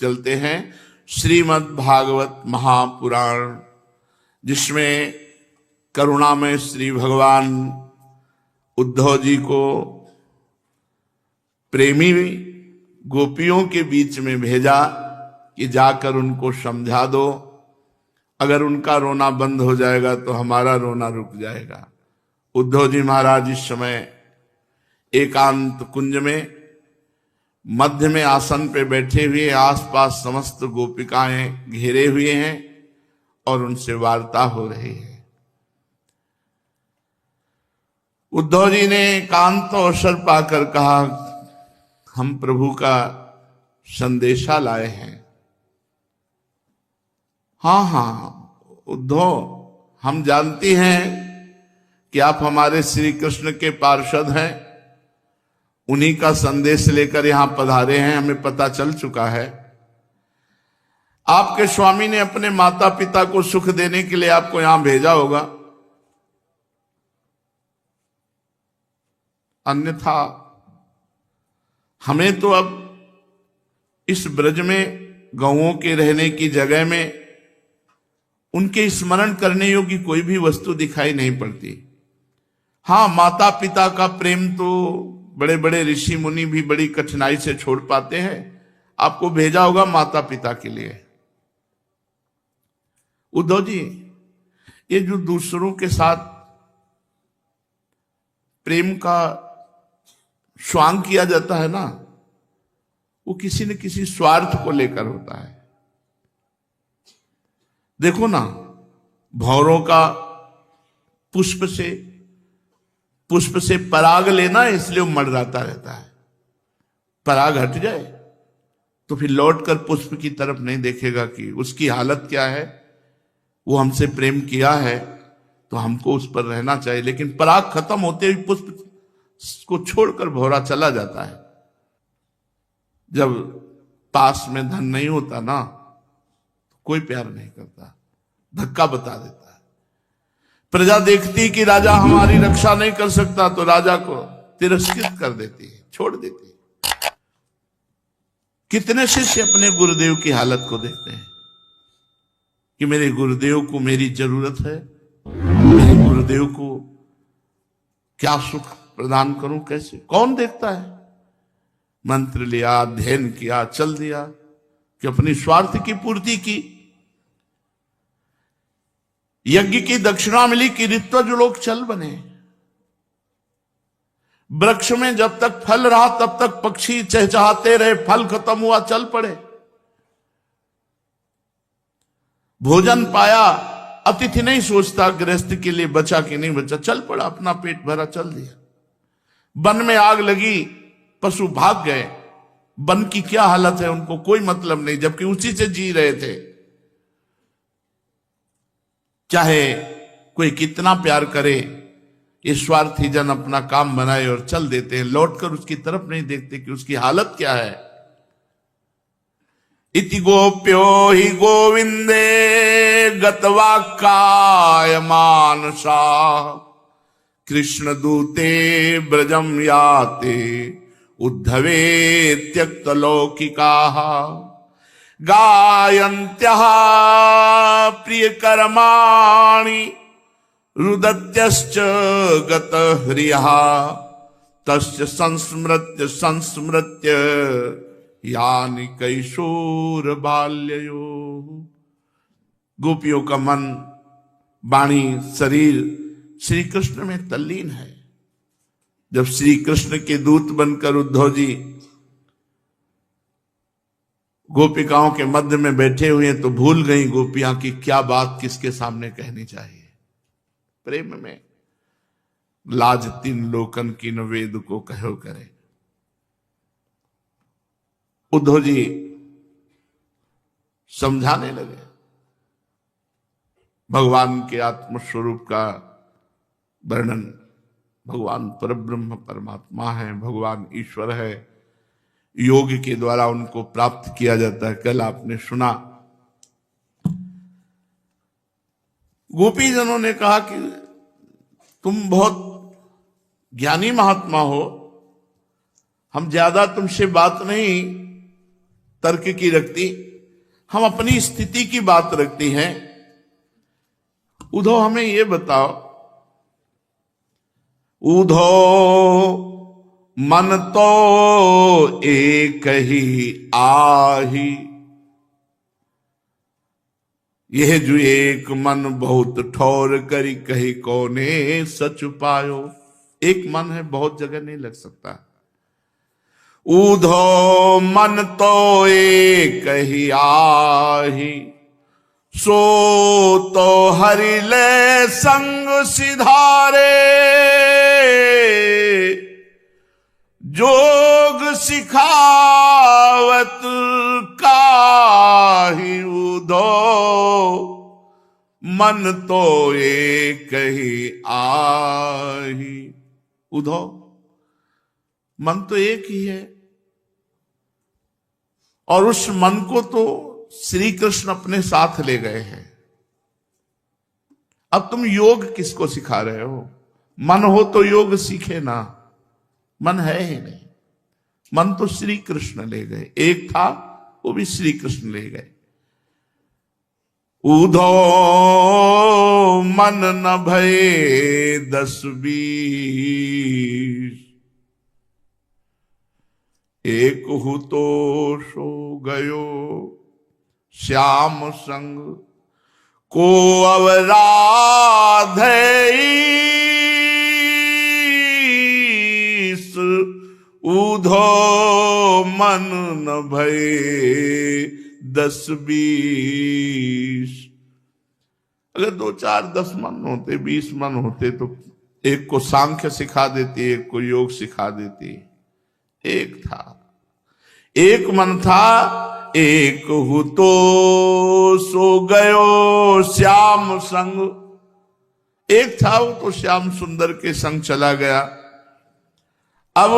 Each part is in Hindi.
चलते हैं श्रीमद् भागवत महापुराण, जिसमें करुणामय श्री भगवान उद्धव जी को प्रेमी गोपियों के बीच में भेजा कि जाकर उनको समझा दो, अगर उनका रोना बंद हो जाएगा तो हमारा रोना रुक जाएगा। उद्धव जी महाराज इस समय एकांत कुंज में मध्य में आसन पे बैठे हुए, आसपास समस्त गोपिकाएं घेरे हुए हैं और उनसे वार्ता हो रही है। उद्धव जी ने एकांत अवसर पाकर कहा, हम प्रभु का संदेशा लाए हैं। हाँ उद्धव, हम जानती हैं कि आप हमारे श्री कृष्ण के पार्षद हैं, उन्हीं का संदेश लेकर यहां पधारे हैं, हमें पता चल चुका है। आपके स्वामी ने अपने माता पिता को सुख देने के लिए आपको यहां भेजा होगा, अन्यथा हमें तो अब इस ब्रज में गौओं के रहने की जगह में उनके स्मरण करने योग्य कोई भी वस्तु दिखाई नहीं पड़ती। हाँ, माता पिता का प्रेम तो बड़े बड़े ऋषि मुनि भी बड़ी कठिनाई से छोड़ पाते हैं, आपको भेजा होगा माता पिता के लिए। उद्धव जी, ये जो दूसरों के साथ प्रेम का स्वांग किया जाता है ना, वो किसी न किसी स्वार्थ को लेकर होता है। देखो ना, भौरों का पुष्प से पराग लेना, इसलिए वो मर्दाता रहता है। पराग हट जाए तो फिर लौटकर पुष्प की तरफ नहीं देखेगा कि उसकी हालत क्या है। वो हमसे प्रेम किया है तो हमको उस पर रहना चाहिए, लेकिन पराग खत्म होते ही पुष्प को छोड़कर भौरा चला जाता है। जब पास में धन नहीं होता ना, कोई प्यार नहीं करता, धक्का बता देता है। प्रजा देखती कि राजा हमारी रक्षा नहीं कर सकता तो राजा को तिरस्कृत कर देती है, छोड़ देती है। कितने शिष्य अपने गुरुदेव की हालत को देखते हैं कि मेरे गुरुदेव को मेरी जरूरत है, मेरे गुरुदेव को क्या सुख प्रदान करूं, कैसे? कौन देखता है? मंत्र लिया, अध्ययन किया, चल दिया कि अपनी स्वार्थ की पूर्ति की। यज्ञ की दक्षिणा मिली कि ऋत्वज लोग चल बने। वृक्ष में जब तक फल रहा तब तक पक्षी चहचहाते रहे, फल खत्म हुआ चल पड़े। भोजन पाया, अतिथि नहीं सोचता गृहस्थ के लिए बचा कि नहीं बचा, चल पड़ा, अपना पेट भरा चल दिया। वन में आग लगी, पशु भाग गए। वन की क्या हालत है उनको कोई मतलब नहीं, जबकि उसी से जी रहे थे। चाहे कोई कितना प्यार करे, ये स्वार्थी जन अपना काम बनाए और चल देते हैं, लौटकर उसकी तरफ नहीं देखते कि उसकी हालत क्या है। इति गोप्यो हि गोविंदे गतवा काय मानसा कृष्ण दूते ब्रजम याते उद्धवे त्यक्त लौकिकाः गायन्त्यः प्रिय कर्माणि रुदत्यश्च गतह्रियः तस्य संस्मृत्य यानि कैशोर बाल्ययो। गोपियों का मन, वाणी, शरीर श्री कृष्ण में तल्लीन है। जब श्री कृष्ण के दूत बनकर उद्धव जी गोपिकाओं के मध्य में बैठे हुए तो भूल गई गोपियां की क्या बात किसके सामने कहनी चाहिए। प्रेम में लाज तीन लोकन की न वेद को कहो करे। उद्धव जी समझाने लगे भगवान के आत्मस्वरूप का वर्णन। भगवान परब्रह्म परमात्मा है, भगवान ईश्वर है, योग के द्वारा उनको प्राप्त किया जाता है। कल आपने सुना गोपी जनों ने कहा कि तुम बहुत ज्ञानी महात्मा हो, हम ज्यादा तुमसे बात नहीं तर्क की रखती, हम अपनी स्थिति की बात रखती हैं। उद्धव हमें ये बताओ, उद्धव मन तो एक ही आही, यह जो एक मन बहुत ठौर करी कही कोने सच पायो। एक मन है, बहुत जगह नहीं लग सकता। उद्धव मन तो एक ही आही, सो तो हरि ले संग सिधारे, जोग सिखावत काहि उद्धव, मन तो एक ही आही। उद्धव, मन तो एक ही है, और उस मन को तो श्री कृष्ण अपने साथ ले गए हैं। अब तुम योग किसको सिखा रहे हो? मन हो तो योग सीखे ना, मन है ही नहीं। मन तो श्री कृष्ण ले गए, एक था वो भी श्री कृष्ण ले गए। उद्धव मन न भये 10-20, एक हु तो सो गयो श्याम संग, को अवराध उद्धव मन न भये 10-20। अगर 2, 4, 10 मन होते, 20 मन होते तो एक को सांख्य सिखा देती, एक को योग सिखा देती। एक था, एक मन था, एक हु तो सो गयो श्याम संग। एक था वो तो श्याम सुंदर के संग चला गया। अब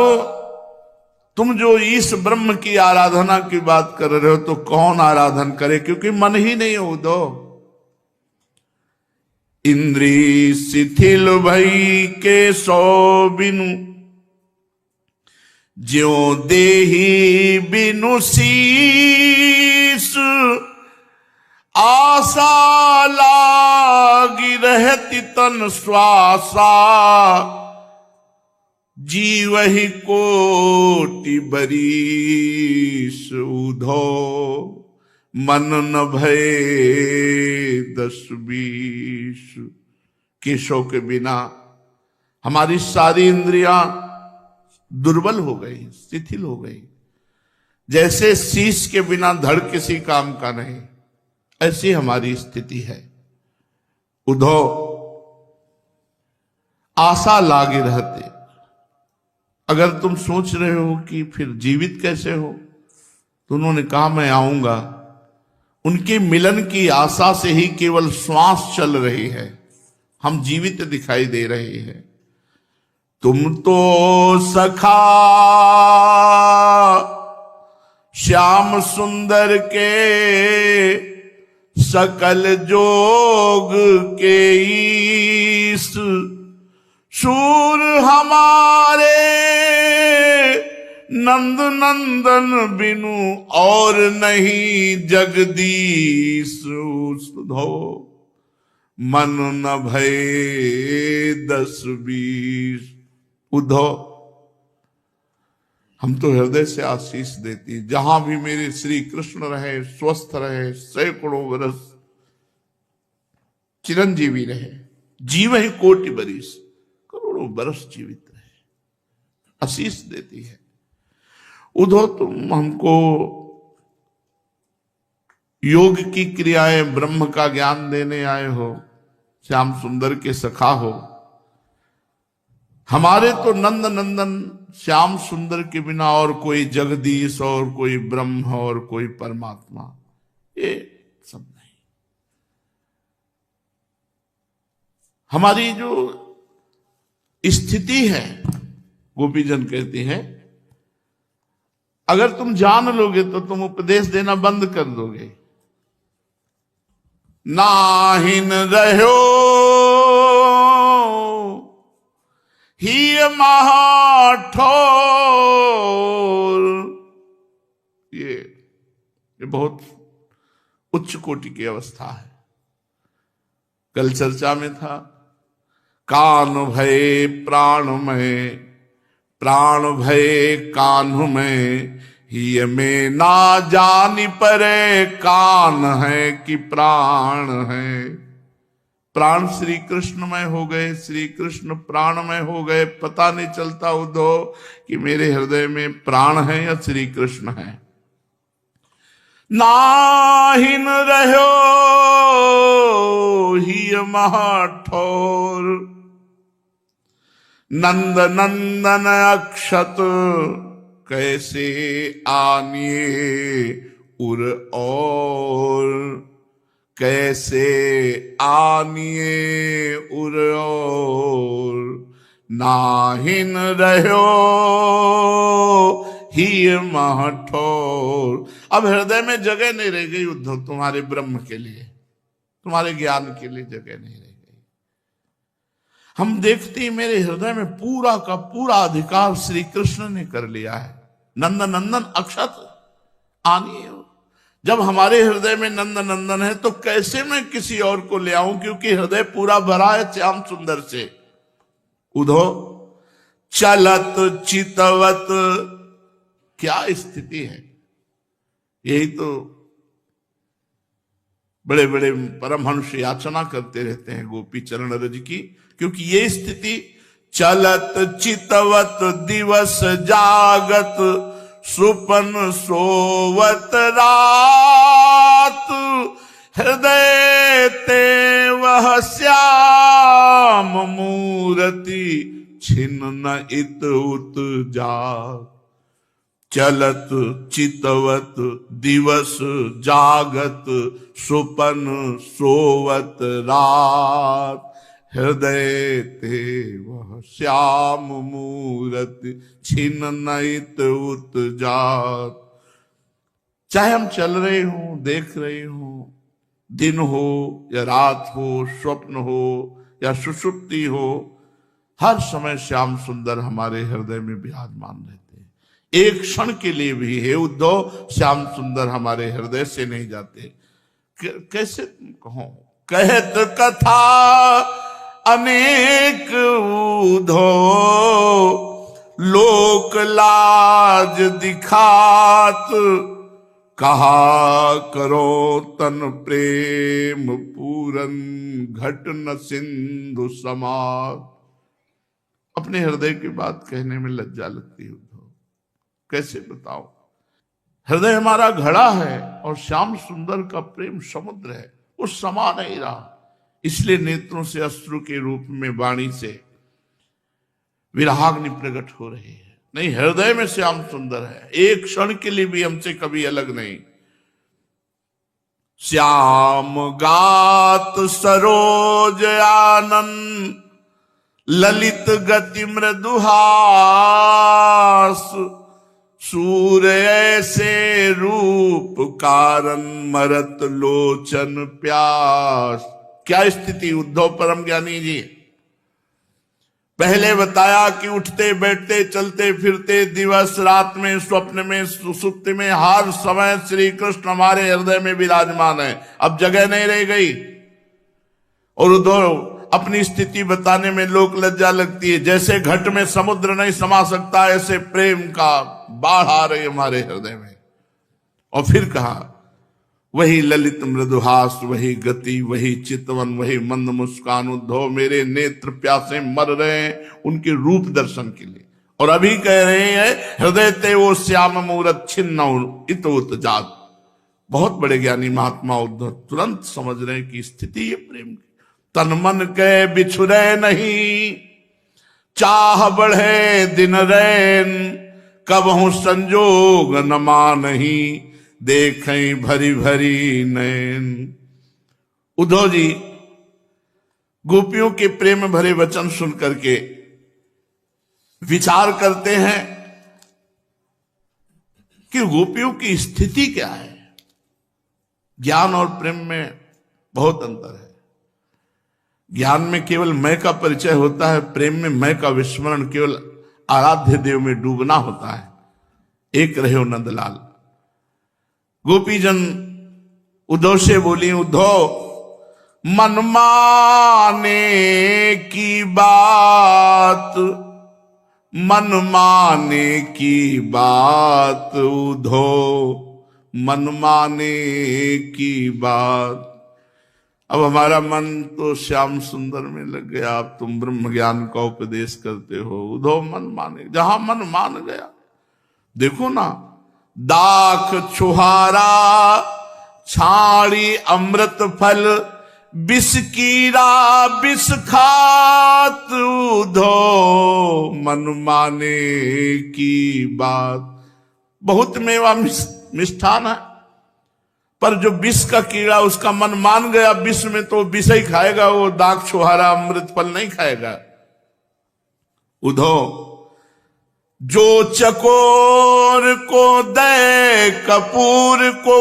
तुम जो इस ब्रह्म की आराधना की बात कर रहे हो तो कौन आराधन करे, क्योंकि मन ही नहीं हो। दो इंद्री शिथिल भई के सो बिनु, ज्यो देही बिनु शीस, आशा लागी रहती तन श्वासा, जीव ही कोटि बरीस। उद्धव मन न भये 10-20। केशव के बिना हमारी सारी इंद्रियां दुर्बल हो गई, शिथिल हो गई। जैसे शीश के बिना धड़ किसी काम का नहीं, ऐसी हमारी स्थिति है। उद्धव आशा लागे रहते। अगर तुम सोच रहे हो कि फिर जीवित कैसे हो, तो उन्होंने कहा मैं आऊंगा। उनके मिलन की आशा से ही केवल श्वास चल रही है, हम जीवित दिखाई दे रहे हैं। तुम तो सखा श्याम सुंदर के, सकल जोग के ईश, शूर हमारे नंद नंदन बिनु और नहीं जगदीश। उद्धव मन न भये 10-20। उद्धव हम तो हृदय से आशीष देती, जहां भी मेरे श्री कृष्ण रहे, स्वस्थ रहे, सैकड़ों वर्ष चिरंजीवी रहे, जीव ही कोटि बरिस, करोड़ों वर्ष जीवित रहे, आशीष देती है। उद्धव तुम हमको योग की क्रियाएं, ब्रह्म का ज्ञान देने आए हो, श्याम सुंदर के सखा हो। हमारे तो नंद नंदन श्याम सुंदर के बिना और कोई जगदीश और कोई ब्रह्म और कोई परमात्मा, ये सब नहीं। हमारी जो स्थिति है, गोपीजन कहती हैं, अगर तुम जान लोगे तो तुम उपदेश देना बंद कर दोगे। नाहिन रहो ही महाठोर, ये बहुत उच्च कोटि की अवस्था है। कल चर्चा में था, कान भये प्राण में, प्राण भये कान्ह में, ही में ना जानी परे कान है कि प्राण है। प्राण श्री कृष्णमय हो गए, श्री कृष्ण प्राणमय हो गए। पता नहीं चलता उद्धव कि मेरे हृदय में प्राण है या श्री कृष्ण है। नाहिन रहो ही महाठोर, नंद नंदन अक्षत कैसे आनिए उर और, कैसे आनिए उर और, नाहिन रहो ही महठोर। अब हृदय में जगह नहीं रह गई उद्धव तुम्हारे ब्रह्म के लिए, तुम्हारे ज्ञान के लिए जगह नहीं रह गई। हम देखते हैं मेरे हृदय में पूरा का पूरा अधिकार श्री कृष्ण ने कर लिया है। नंद नंदन अक्षत आनिए। जब हमारे हृदय में नंद नंदन है तो कैसे मैं किसी और को ले आऊं, क्योंकि हृदय पूरा भरा है श्याम सुंदर से। उधो चलत चितवत, क्या स्थिति है। यही तो बड़े बड़े परमहंस याचना करते रहते हैं गोपी चरण रज की, क्योंकि ये स्थिति चलत चितवत दिवस जागत, सुपन सोवत रात, हृदय ते वह श्याम मूर्ति छिन्न इत उत जाग। चलत चितवत दिवस जागत, सुपन सोवत रात, हृदय ते वह श्याम मूर्ति छिन्न इत उत जात। चाहे हम चल रहे हों, देख रहे हों, दिन हो या रात हो, स्वप्न हो या सुषुप्ति हो, हर समय श्याम सुंदर हमारे हृदय में विराजमान रहते हैं। एक क्षण के लिए भी हे उद्धव श्याम सुंदर हमारे हृदय से नहीं जाते। कैसे कहो, कहत कथा अनेक उद्धव, लोक लाज दिखात, कहा करो तन प्रेम पूरन, घट न सिंधु समात। अपने हृदय की बात कहने में लज्जा लगती है उद्धव, कैसे बताओ। हृदय हमारा घड़ा है और श्याम सुंदर का प्रेम समुद्र है, वो समा नहीं रहा। इसलिए नेत्रों से अश्रु के रूप में वाणी से विराग्नि प्रकट हो रही है। नहीं, हृदय में श्याम सुंदर है, एक क्षण के लिए भी हमसे कभी अलग नहीं। श्याम गात सरोज आनंद, ललित गति मृदुहास, सूर्य ऐसे रूप कारण मरत लोचन प्यास। क्या स्थिति उद्धव परम ज्ञानी जी। पहले बताया कि उठते बैठते चलते फिरते दिवस रात में स्वप्न में सुसुप्ति में हर समय श्री कृष्ण हमारे हृदय में विराजमान है। अब जगह नहीं रह गई। और उद्धव अपनी स्थिति बताने में लोक लज्जा लगती है। जैसे घट में समुद्र नहीं समा सकता, ऐसे प्रेम का बाढ़ आ रही हमारे हृदय में। और फिर कहा वही ललित मृदुहास, वही गति, वही चितवन, वही मंद मुस्कान। उद्धव मेरे नेत्र प्यासे मर रहे हैं उनके रूप दर्शन के लिए। और अभी कह रहे हैं हृदय ते वो श्याम मूरत छिन्न इत उत जात। बहुत बड़े ज्ञानी महात्मा उद्धव तुरंत समझ रहे हैं कि स्थिति ये प्रेम की। तन मन के बिछुरे नहीं, चाह बढ़े दिन रैन, कबहु संजोग न मानही, देखें भरी भरी नैन। उद्धव जी गोपियों के प्रेम भरे वचन सुन करके विचार करते हैं कि गोपियों की स्थिति क्या है। ज्ञान और प्रेम में बहुत अंतर है। ज्ञान में केवल मैं का परिचय होता है, प्रेम में मैं का विस्मरण, केवल आराध्य देव में डूबना होता है। एक रहे हो नंदलाल। गोपीजन उद्धव से बोली, उद्धव मन माने की बात, मन माने की बात उद्धव, मन माने की बात। अब हमारा मन तो श्याम सुंदर में लग गया, अब तुम ब्रह्म ज्ञान का उपदेश करते हो। उद्धव मन माने, जहां मन मान गया। देखो ना, दाख छुहारा छाड़ी अमृत फल, विष कीड़ा विष खात उद्धव, मन माने की बात। बहुत मेवा मिष्ठान है, पर जो विष का कीड़ा उसका मन मान गया विष में, तो विष ही खाएगा, वो दाग छुहारा अमृत फल नहीं खाएगा। उद्धव जो चकोर को दे कपूर को,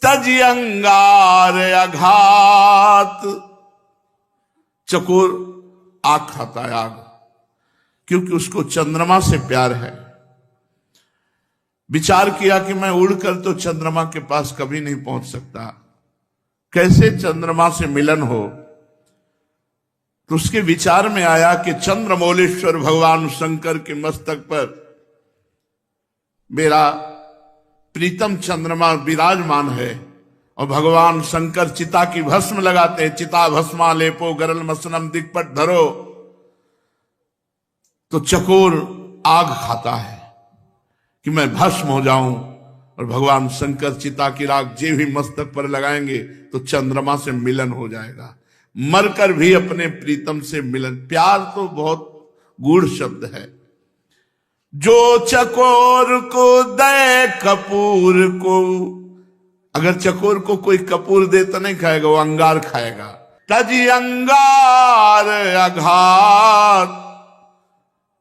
तज अंगार अघात। चकोर आग खाता है, आग, क्योंकि उसको चंद्रमा से प्यार है। विचार किया कि मैं उड़कर तो चंद्रमा के पास कभी नहीं पहुंच सकता, कैसे चंद्रमा से मिलन हो। तो उसके विचार में आया कि चंद्रमौलेश्वर भगवान शंकर के मस्तक पर मेरा प्रीतम चंद्रमा विराजमान है, और भगवान शंकर चिता की भस्म लगाते हैं। चिता भस्मा लेपो गरल मसनम दिक्पट धरो। तो चकोर आग खाता है कि मैं भस्म हो जाऊं, और भगवान शंकर चिता की राख जे भी मस्तक पर लगाएंगे तो चंद्रमा से मिलन हो जाएगा। मरकर भी अपने प्रीतम से मिलन। प्यार तो बहुत गूढ़ शब्द है। जो चकोर को दे कपूर को, अगर चकोर को कोई कपूर दे तो नहीं खाएगा, वो अंगार खाएगा। तजी अंगार अघात,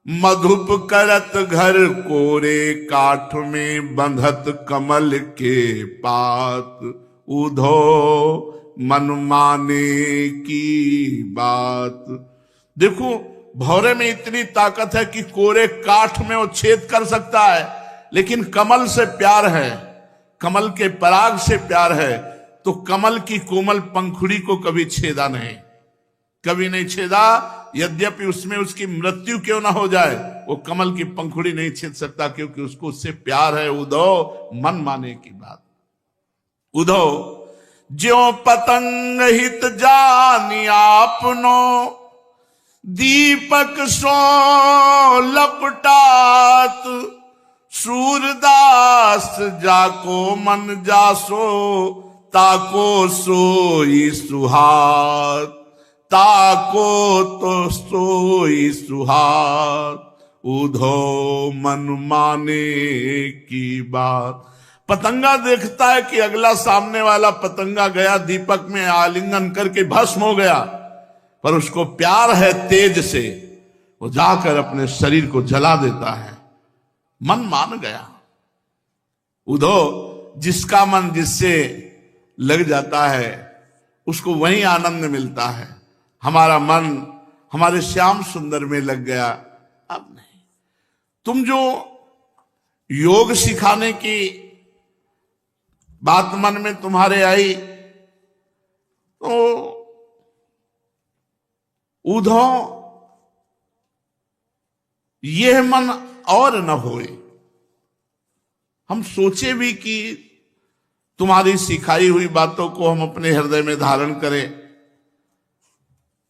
मधुप करत घर कोरे, काठ में बंधत कमल के पात। उद्धव मन माने की बात। देखो, भौरे में इतनी ताकत है कि कोरे काठ में वो छेद कर सकता है, लेकिन कमल से प्यार है, कमल के पराग से प्यार है, तो कमल की कोमल पंखुड़ी को कभी छेदा नहीं, कभी नहीं छेदा। यद्यपि उसमें उसकी मृत्यु क्यों ना हो जाए, वो कमल की पंखुड़ी नहीं छेद सकता, क्योंकि उसको उससे प्यार है। उद्धव मन माने की बात। उद्धव ज्यों पतंग हित जानी आपनो, दीपक सो लपटात। सूरदास जाको मन जासो, ताको सोई सुहात। ताको तो सोई सुहात। उद्धव मन माने की बात। पतंगा देखता है कि अगला सामने वाला पतंगा गया, दीपक में आलिंगन करके भस्म हो गया, पर उसको प्यार है तेज से, वो जाकर अपने शरीर को जला देता है। मन मान गया। उद्धव जिसका मन जिससे लग जाता है उसको वही आनंद मिलता है। हमारा मन हमारे श्याम सुंदर में लग गया, अब नहीं। तुम जो योग सिखाने की बात मन में तुम्हारे आई, तो उद्धव यह मन और न होए। हम सोचे भी कि तुम्हारी सिखाई हुई बातों को हम अपने हृदय में धारण करें,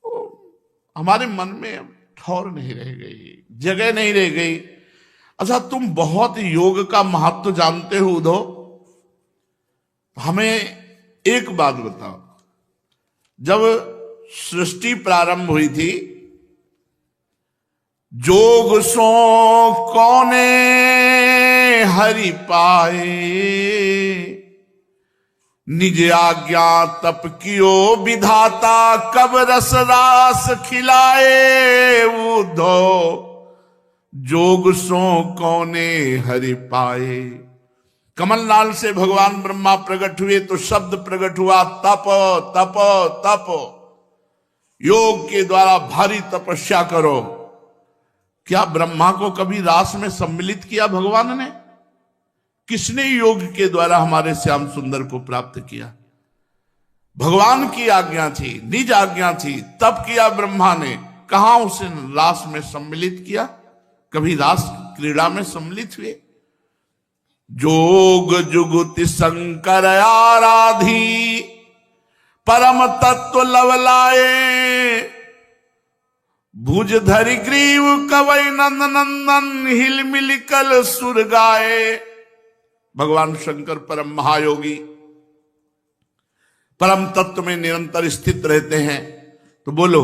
तो हमारे मन में ठौर नहीं रह गई, जगह नहीं रह गई। अच्छा, तुम बहुत योग का महत्व जानते हो उद्धव, हमें एक बात बताओ। जब सृष्टि प्रारंभ हुई थी, जोग सो कौने हरि पाए, निज आज्ञा तप कियो विधाता, कब रस रास खिलाए। उद्धव जोग सो कौने हरि पाए। कमलनाल से भगवान ब्रह्मा प्रकट हुए तो शब्द प्रकट हुआ, तप तप तप। योग के द्वारा भारी तपस्या करो। क्या ब्रह्मा को कभी रास में सम्मिलित किया भगवान ने? किसने योग के द्वारा हमारे श्याम सुंदर को प्राप्त किया? भगवान की आज्ञा थी, निज आज्ञा थी, तब किया ब्रह्मा ने। कहां उसे रास में सम्मिलित किया? कभी रास क्रीड़ा में सम्मिलित हुए? जोग जुगुति शंकर आराधी, परम तत्व लवलाए, भुज धरि ग्रीव कवई नंद नंदन, हिल मिल कल सुर गाए। भगवान शंकर परम महायोगी परम तत्व में निरंतर स्थित रहते हैं। तो बोलो,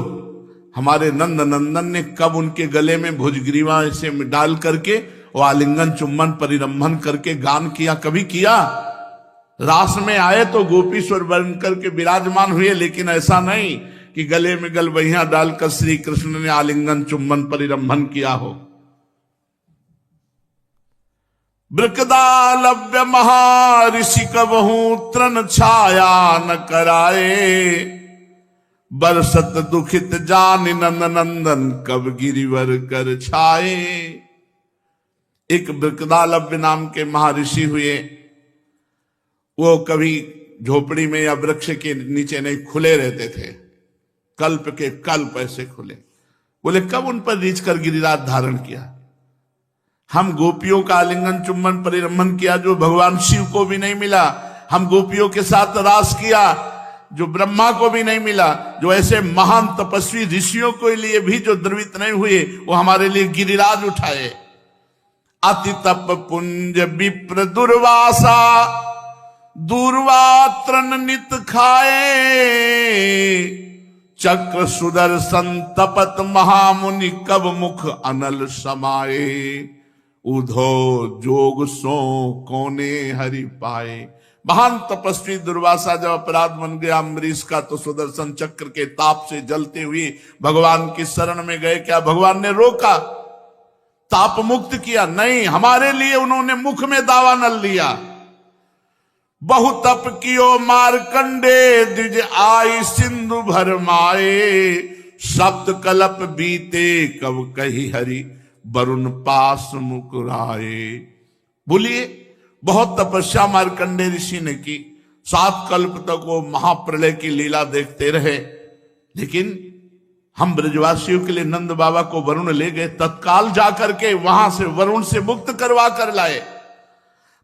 हमारे नंद नंदन ने कब उनके गले में भुजग्रीवा से डाल करके और आलिंगन चुम्बन परिरंभन करके गान किया? कभी किया? रास में आए तो गोपीश्वर बन करके विराजमान हुए, लेकिन ऐसा नहीं कि गले में गलबैया डालकर श्री कृष्ण ने आलिंगन चुम्बन परिरंभन किया हो। वृकदालव्य महर्षि कबहू तृण छाया न कराए, बरसत दुखित जान नंद नंदन कब गिरिवर कर छाए। एक वृकदालव्य नाम के महर्षि हुए। वो कभी झोपड़ी में या वृक्ष के नीचे नहीं, खुले रहते थे, कल्प के कल्प ऐसे खुले। बोले कब उन पर रीछ कर गिरिराज धारण किया? हम गोपियों का आलिंगन चुम्बन परिरंभन किया जो भगवान शिव को भी नहीं मिला। हम गोपियों के साथ रास किया जो ब्रह्मा को भी नहीं मिला। जो ऐसे महान तपस्वी ऋषियों के लिए भी जो द्रवित नहीं हुए, वो हमारे लिए गिरिराज उठाए। अति तप पुंज विप्र दुर्वासा, दूर्वा तृण नित खाए, चक्र सुदर्शन तपत महामुनि कब मुख अनल समाये। उधो जोग सो कोने हरि पाए। महान तपस्वी दुर्वासा जब अपराध बन गया अम्बरीश का, तो सुदर्शन चक्र के ताप से जलते हुए भगवान की शरण में गए। क्या भगवान ने रोका, ताप मुक्त किया? नहीं, हमारे लिए उन्होंने मुख में दावा नल लिया। बहु तप कियो मारकंडे, द्विज आई सिंधु भर माए, सप्त कलप बीते कब कही हरि, वरुण पास मुकुराए। बोलिए, बहुत तपस्या मार्कंडे ऋषि ने की, 7 कल्प तक वो महाप्रलय की लीला देखते रहे। लेकिन हम ब्रजवासियों के लिए नंद बाबा को वरुण ले गए, तत्काल जाकर के वहां से वरुण से मुक्त करवा कर लाए।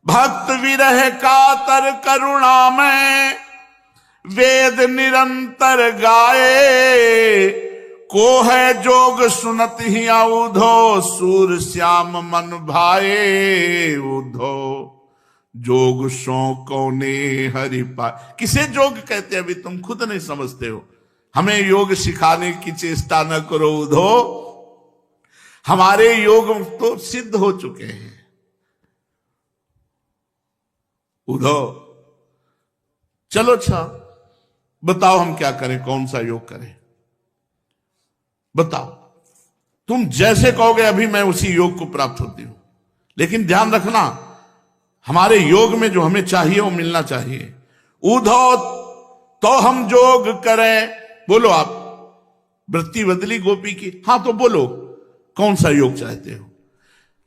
भक्त विरह कातर करुणा में, वेद निरंतर गाए, को है जोग सुनत ही उधो, सूर श्याम मन भाए। उधो जोग सो कौने हरि पाए। किसे जोग कहते हैं अभी तुम खुद नहीं समझते हो। हमें योग सिखाने की चेष्टा न करो उधो, हमारे योग तो सिद्ध हो चुके हैं। उधो चलो, अच्छा बताओ हम क्या करें, कौन सा योग करें? बताओ, तुम जैसे कहोगे अभी मैं उसी योग को प्राप्त होती हूं। लेकिन ध्यान रखना, हमारे योग में जो हमें चाहिए वो मिलना चाहिए। उधो तो हम जोग करें। बोलो, आप वृत्ति बदली गोपी की? हाँ, तो बोलो कौन सा योग चाहते हो?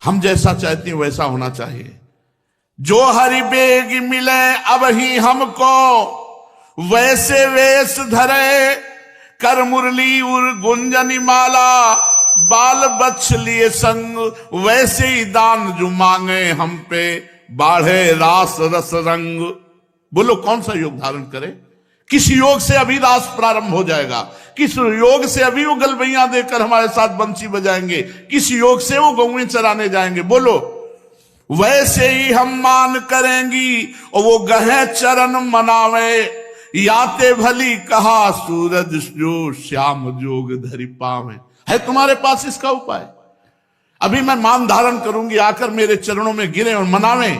हम जैसा चाहते हैं वैसा होना चाहिए। जो हरि बेग मिले अब ही हमको, वैसे वेश धरे, कर मुरली उर गुंजनी माला, बाल बच्छ लिए संग, वैसे ही दान जो मांगे हम पे, बाढ़े रास रस रंग। बोलो कौन सा योग धारण करें? किस योग से अभी रास प्रारंभ हो जाएगा? किस योग से अभी वो गलबैया देकर हमारे साथ बंसी बजाएंगे? किस योग से वो गौएं चराने जाएंगे? बोलो, वैसे ही हम मान करेंगी और वो गहे चरण मनावे, याते भली कहा सूरज जो श्याम जोग धरि पावे। है तुम्हारे पास इसका उपाय? अभी मैं मान धारण करूंगी, आकर मेरे चरणों में गिरे और मनावे,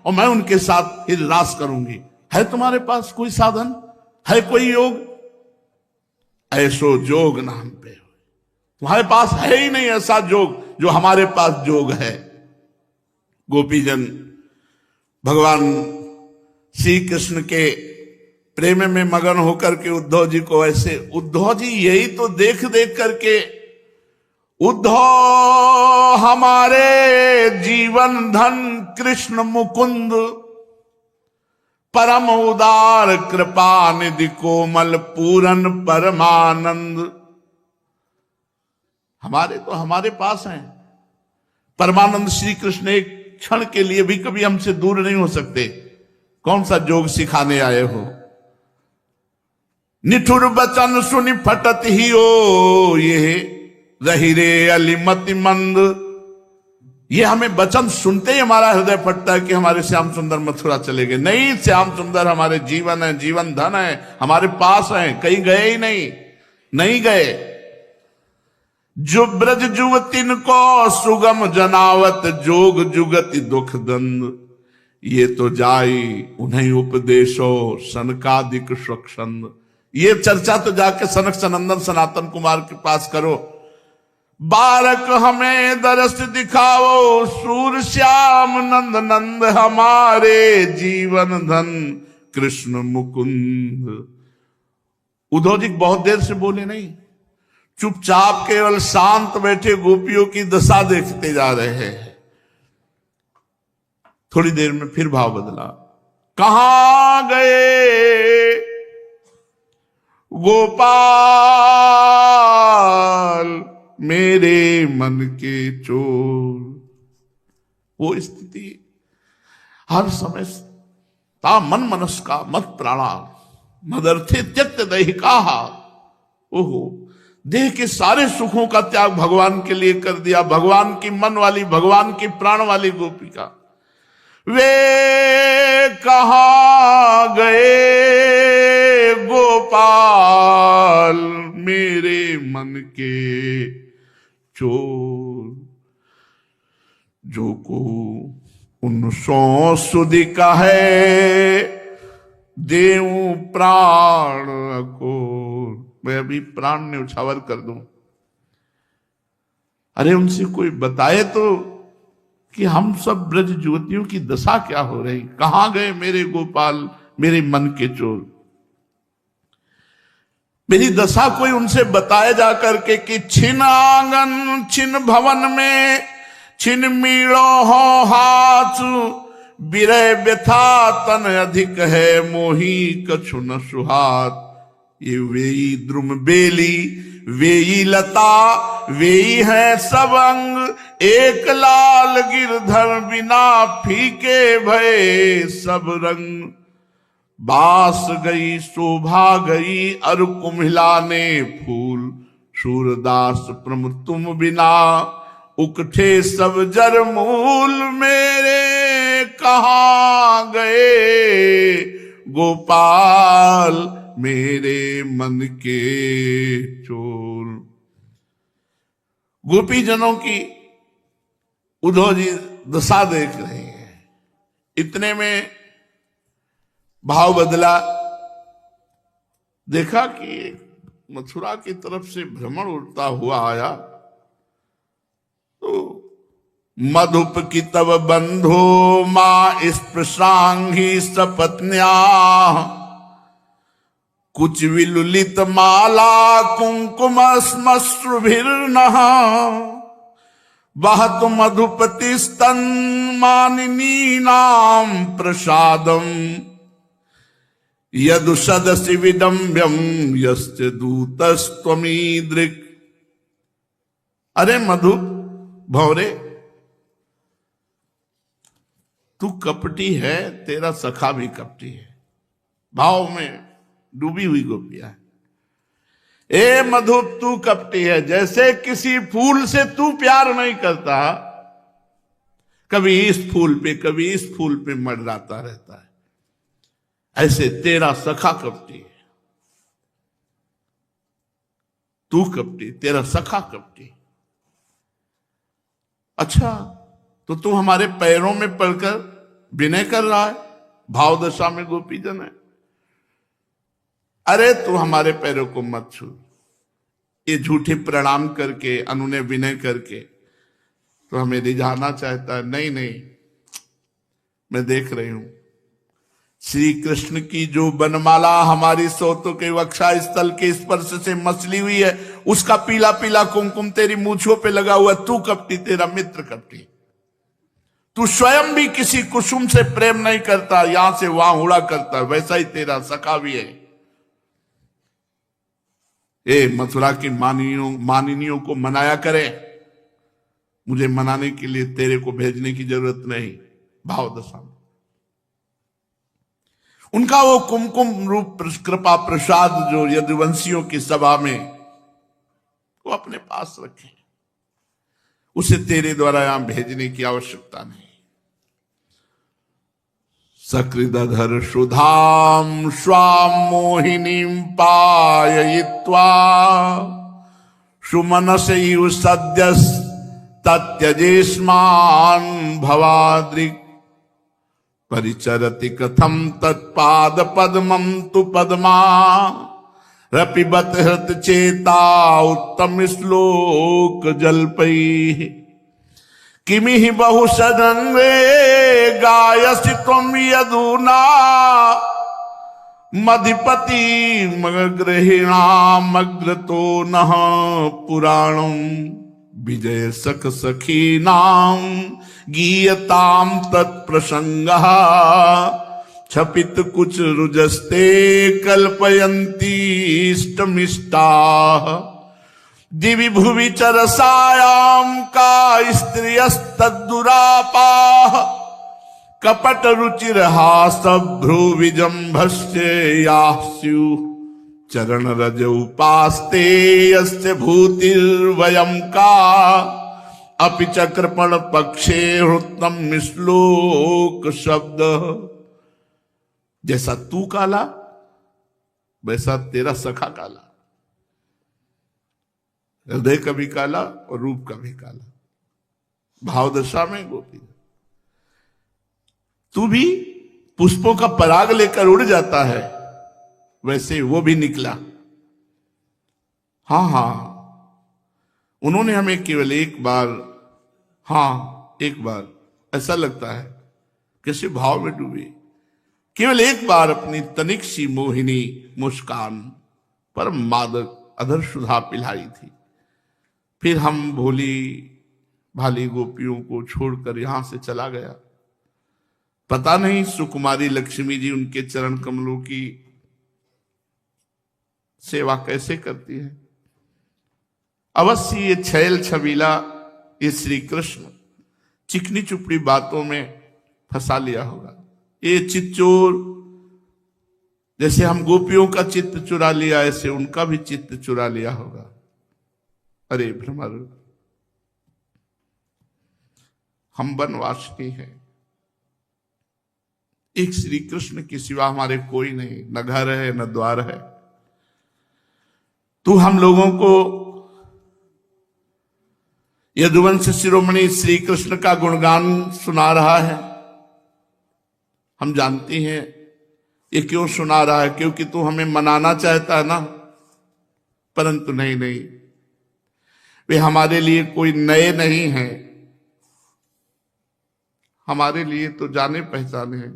और मैं उनके साथ फिर रास करूंगी। है तुम्हारे पास कोई साधन? है कोई योग? ऐसो जोग नाम पे तुम्हारे पास है ही नहीं ऐसा जोग जो हमारे पास जोग है। गोपीजन भगवान श्री कृष्ण के प्रेम में मगन होकर के उद्धव जी को ऐसे, उद्धव जी यही तो देख देख करके, उद्धव हमारे जीवन धन कृष्ण मुकुंद परम उदार कृपा निधि कोमल पूरन परमानंद। हमारे तो हमारे पास हैं परमानंद श्री कृष्ण, एक क्षण के लिए भी कभी हमसे दूर नहीं हो सकते। कौन सा जोग सिखाने आए हो? निठुर बचन सुनि फटत ही ओ ये रही रे अलिमति मंद। ये हमें वचन सुनते ही हमारा हृदय फटता है कि हमारे श्याम सुंदर मथुरा चले गए। नहीं, श्याम सुंदर हमारे जीवन है, जीवन धन है, हमारे पास है, कहीं गए ही नहीं गए। जो ब्रज जुवतिन को सुगम जनावत जोग जुगति दुख दंद। ये तो जाई उन्हें उपदेशो सनकादिक स्वच्छंद। ये चर्चा तो जाके सनक सनंदन सनातन कुमार के पास करो। बालक हमें दरस दिखाओ सूर श्याम नंद नंद हमारे जीवन धन कृष्ण मुकुंद। उद्धव जी बहुत देर से बोले नहीं, चुपचाप केवल शांत बैठे गोपियों की दशा देखते जा रहे हैं। थोड़ी देर में फिर भाव बदला। कहां गए गोपाल मेरे मन के चोर। वो स्थिति हर समय ता मन मनस का मत प्राणा मदर्थे त्यक्त दैहिका। ओहो, देह के सारे सुखों का त्याग भगवान के लिए कर दिया। भगवान की मन वाली, भगवान की प्राण वाली गोपिका। वे कहां गए गोपाल मेरे मन के चोर। जो को उन सौ सुधि का है देऊं प्राण को। मैं अभी प्राण ने उछावर कर दूं। अरे उनसे कोई बताए तो कि हम सब ब्रज ज्योतियों की दशा क्या हो रही। कहां गए मेरे गोपाल मेरे मन के चोर। मेरी दशा कोई उनसे बताए जा करके कि छिन आंगन छिन भवन में छिन मीड़ो हो हाथ। बिरह व्यथा तन अधिक है मोही कछु न सुहात। ये वेई द्रुम बेली वेई लता वेई है सब अंग। एक लाल गिरधर बिना फीके भये सब रंग। बास गई शोभा गई अर कुम्हिलाने फूल। सूरदास प्रम तुम बिना उकठे सब जर मूल। मेरे कहां गए गोपाल मेरे मन के चोर। गोपी जनों की उद्धव जी दशा देख रहे हैं। इतने में भाव बदला। देखा कि मथुरा की तरफ से भ्रमण उड़ता हुआ आया तो मधुप की तब बंधो मां स्पृशांगी सपत्न्या। कुछ विलुलित माला कुंकुम श्मश्रुभिर्नः। वह तो मधुपति स्तन मानिनी नाम प्रसादम। यदु सदसि विडम्ब्यम यस्य दूतस्त्वमीदृक्। अरे मधु भौरे, तू कपटी है, तेरा सखा भी कपटी है। भाव में डूबी हुई गोपियां है। ए मधु तू कपटी है। जैसे किसी फूल से तू प्यार नहीं करता, कभी इस फूल पे कभी इस फूल पे मंडराता रहता है, ऐसे तेरा सखा कपटी है। तू कपटी, तेरा सखा कपटी। अच्छा, तो तू हमारे पैरों में पड़कर विनय कर रहा है। भाव दशा में गोपी जन है। अरे तू हमारे पैरों को मत छू। ये झूठे प्रणाम करके अनुनय विनय करके तो हमें रिझाना चाहता है। नहीं नहीं, मैं देख रही हूं श्री कृष्ण की जो बनमाला हमारी सोतों के वक्षा स्थल के स्पर्श से मसली हुई है, उसका पीला पीला कुमकुम तेरी मूछों पे लगा हुआ। तू कपटी, तेरा मित्र कपटी। तू स्वयं भी किसी कुसुम से प्रेम नहीं करता, यहां से वहां उड़ा करता, वैसा ही तेरा सखा भी है। ए मथुरा की मानिनियों को मनाया करे, मुझे मनाने के लिए तेरे को भेजने की जरूरत नहीं। भाव दशा में उनका वो कुमकुम रूप कृपा प्रसाद जो यदुवंशियों की सभा में, वो अपने पास रखे, उसे तेरे द्वारा यहां भेजने की आवश्यकता नहीं। सकृदधर सुधाम स्वाम मोहिनीं पाययित्वा सुमनसैव सद्यस् तत्यजेस्मान् भवाद्रिक् परिचरति कथम तत्पाद पद्मं तु पद्मा रपिबत हृत चेता उत्तम श्लोक जल्पैः किमिहि बहु सदन्वे गायसि त्वं यदूना मधिपति मगृहिणामग्रतो नः पुराणं विजय सख सखीनां गीयतां तत्प्रसंगः छपित कुछ रुजस्ते कल्पयन्ति इष्टमिष्टाः दिवि भुवि चरसायां का स्त्रियस्तद्दुरापाः कपट रुचिरहासभ्रू विजम्भस्य याः स्युः चरण रज उपास्ते यस्य भूतिर्वयं का अपि चक्रपण पक्षे हृत्तम श्लोक शब्द। जैसा तू काला वैसा तेरा सखा काला, हृदय का भी काला और रूप का भी काला। भावदशा में गोपी, तू भी पुष्पों का पराग लेकर उड़ जाता है, वैसे वो भी निकला। हाँ, उन्होंने हमें केवल एक बार, एक बार ऐसा लगता है किसी भाव में डूबे, केवल एक बार अपनी तनिक सी मोहिनी मुस्कान पर मादक अधर सुधा पिलाई थी। फिर हम भोली भाली गोपियों को छोड़कर यहां से चला गया। पता नहीं सुकुमारी लक्ष्मी जी उनके चरण कमलों की सेवा कैसे करती है। अवश्य ये छैल छबीला, ये श्री कृष्ण चिकनी चुपड़ी बातों में फंसा लिया होगा। ये चित्तचोर, जैसे हम गोपियों का चित्त चुरा लिया, ऐसे उनका भी चित्त चुरा लिया होगा। अरे भ्रमर, हम वनवासिनी हैं, एक श्री कृष्ण के सिवा हमारे कोई नहीं, न घर है न द्वार है। तू हम लोगों को यदुवंश शिरोमणि श्री कृष्ण का गुणगान सुना रहा है। हम जानते हैं ये क्यों सुना रहा है, क्योंकि तू हमें मनाना चाहता है ना। परंतु नहीं, वे हमारे लिए कोई नए नहीं हैं, हमारे लिए तो जाने पहचाने हैं,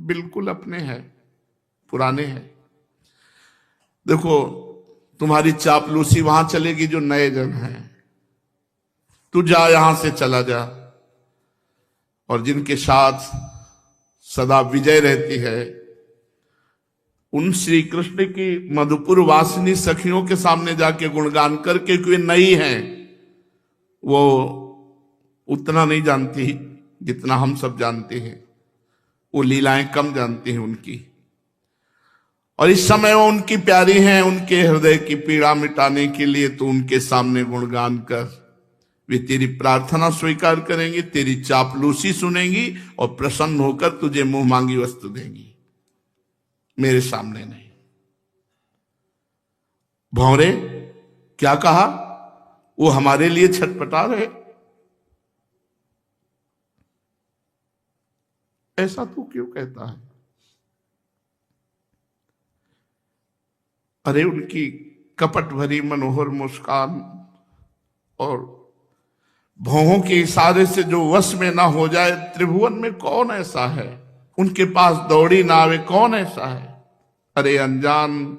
बिल्कुल अपने हैं, पुराने हैं। देखो, तुम्हारी चापलूसी वहां चलेगी जो नए जन हैं। तू जा, यहां से चला जा, और जिनके साथ सदा विजय रहती है, उन श्री कृष्ण की मधुपुर वासिनी सखियों के सामने जाके गुणगान करके, क्योंकि नई हैं, वो उतना नहीं जानती जितना हम सब जानते हैं। वो लीलाएं कम जानती हैं उनकी, और इस समय वो उनकी प्यारी हैं। उनके हृदय की पीड़ा मिटाने के लिए तो उनके सामने गुणगान कर, वे तेरी प्रार्थना स्वीकार करेंगी, तेरी चापलूसी सुनेंगी और प्रसन्न होकर तुझे मुंह मांगी वस्तु देंगी, मेरे सामने नहीं। भौरे, क्या कहा? वो हमारे लिए छटपटा रहे। ऐसा तू क्यों कहता है? अरे उनकी कपट भरी मनोहर मुस्कान और भौहों के इशारे से जो वश में ना हो जाए, त्रिभुवन में कौन ऐसा है? उनके पास दौड़ी ना आवे, कौन ऐसा है? अरे अनजान,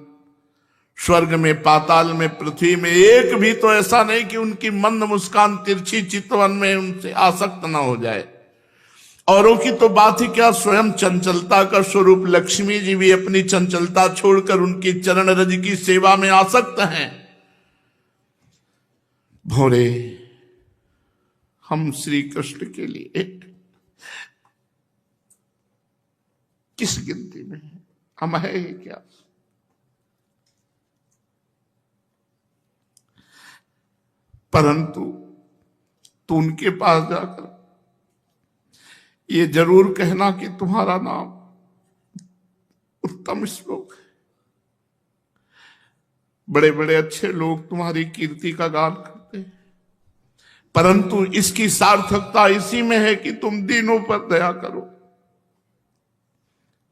स्वर्ग में, पाताल में, पृथ्वी में एक भी तो ऐसा नहीं कि उनकी मंद मुस्कान तिरछी चितवन में उनसे आसक्त ना हो जाए। औरों की तो बात ही क्या, स्वयं चंचलता का स्वरूप लक्ष्मी जी भी अपनी चंचलता छोड़कर उनकी चरण रज की सेवा में आसक्त हैं। भोरे हम श्री कृष्ण के लिए किस गिनती में हैं? हम है ही क्या? परंतु तू उनके पास जाकर ये जरूर कहना कि तुम्हारा नाम उत्तम श्लोक है। बड़े बड़े अच्छे लोग तुम्हारी कीर्ति का गान करते हैं, परंतु इसकी सार्थकता इसी में है कि तुम दीनों पर दया करो,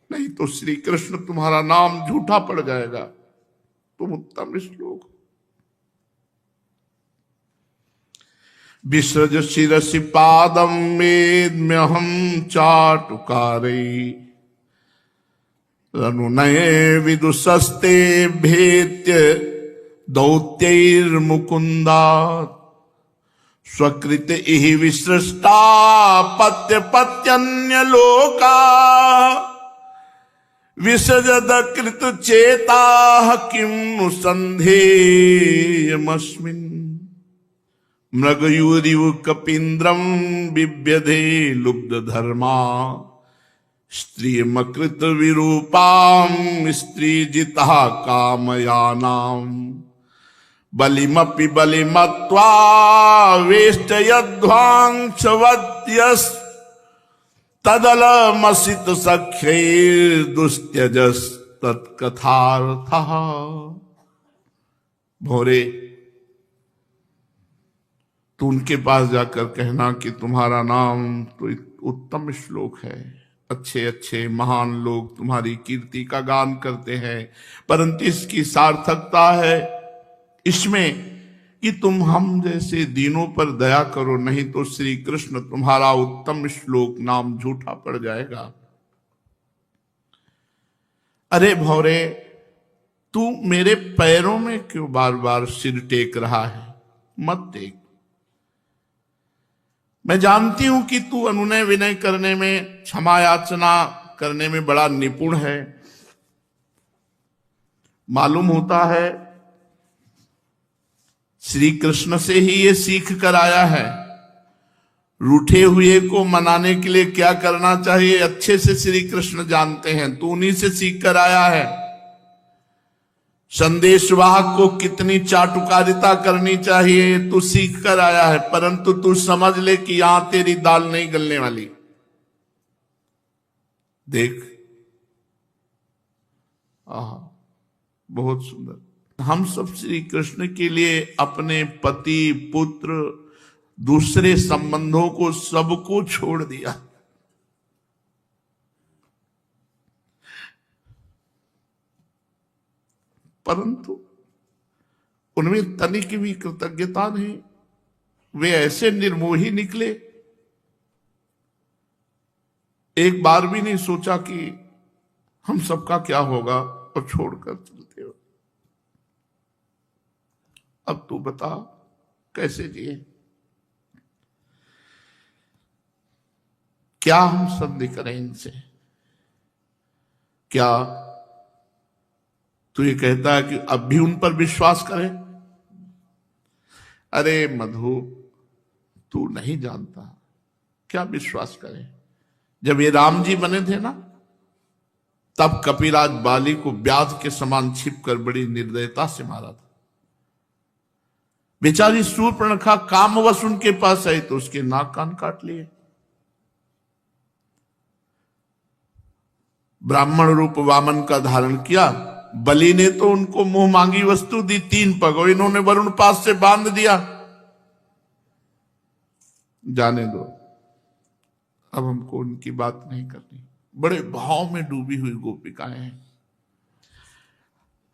नहीं तो श्री कृष्ण तुम्हारा नाम झूठा पड़ जाएगा। तुम उत्तम श्लोक। विसृज शिरसि पादम मेद्म्यहं चाटुकारै अनुनये विदुषस्ते भेत्य दौत्यैर्मुकुन्दात् स्वकृत इहि विसृष्टा पत्य पत्यन्य लोका विसजद कृत चेता किं नु संधेयमस्मिन् मृगयूरिव कपीन्द्रम बिभ्यधे लुब्ध धर्मा स्त्रियमकृत विरूपाम स्त्री जिता कामयानाम बलिमपि बलिमत्वा वेष्टयध्वांशवत्यस् तदलमसित सख्यैर्दुस्त्यजस् तत्कथार्थः। भोरे तो उनके पास जाकर कहना कि तुम्हारा नाम तो उत्तम श्लोक है, अच्छे अच्छे महान लोग तुम्हारी कीर्ति का गान करते हैं, परंतु इसकी सार्थकता है इसमें कि तुम हम जैसे दीनों पर दया करो, नहीं तो श्री कृष्ण तुम्हारा उत्तम श्लोक नाम झूठा पड़ जाएगा। अरे भौरे, तू मेरे पैरों में क्यों बार बार सिर टेक रहा है? मत टेक। मैं जानती हूं कि तू अनुनय विनय करने में, क्षमा याचना करने में बड़ा निपुण है। मालूम होता है श्री कृष्ण से ही ये सीख कर आया है। रूठे हुए को मनाने के लिए क्या करना चाहिए अच्छे से श्री कृष्ण जानते हैं, तू उन्हीं से सीख कर आया है। संदेशवाहक को कितनी चाटुकारिता करनी चाहिए तू सीख कर आया है, परंतु तू समझ ले कि यहां तेरी दाल नहीं गलने वाली। देख, बहुत सुंदर। हम सब श्री कृष्ण के लिए अपने पति पुत्र दूसरे संबंधों को सबको छोड़ दिया, परंतु उनमें तनिक भी कृतज्ञता नहीं। वे ऐसे निर्मोही निकले, एक बार भी नहीं सोचा कि हम सबका क्या होगा और छोड़कर चलते हो। अब तू बता कैसे जिए? क्या हम संधि करें इनसे? क्या तू ये कहता है कि अब भी उन पर विश्वास करें? अरे मधु, तू नहीं जानता क्या विश्वास करें। जब ये राम जी बने थे ना, तब कपिराज बाली को ब्याध के समान छिपकर बड़ी निर्दयता से मारा था। बेचारी शूर्पणखा कामवश उनके पास आई तो उसके नाक कान काट लिए। ब्राह्मण रूप वामन का धारण किया। बलि ने तो उनको मुंह मांगी वस्तु दी, 3 पग, और इन्होंने वरुण पास से बांध दिया। जाने दो, अब हमको उनकी बात नहीं करनी। बड़े भाव में डूबी हुई गोपिकाएं हैं।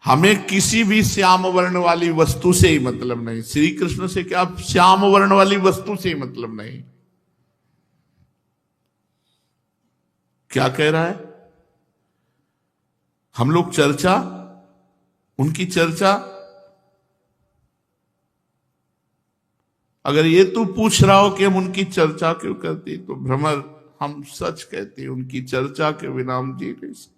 हमें किसी भी श्याम वर्ण वाली वस्तु से ही मतलब नहीं। श्री कृष्ण से क्या, श्याम वर्ण वाली वस्तु से ही मतलब नहीं। क्या कह रहा है? हम लोग चर्चा, उनकी चर्चा, अगर ये तू पूछ रहा हो कि हम उनकी चर्चा क्यों करते, तो भ्रमर हम सच कहते हैं, उनकी चर्चा के बिना हम जी नहीं सकते।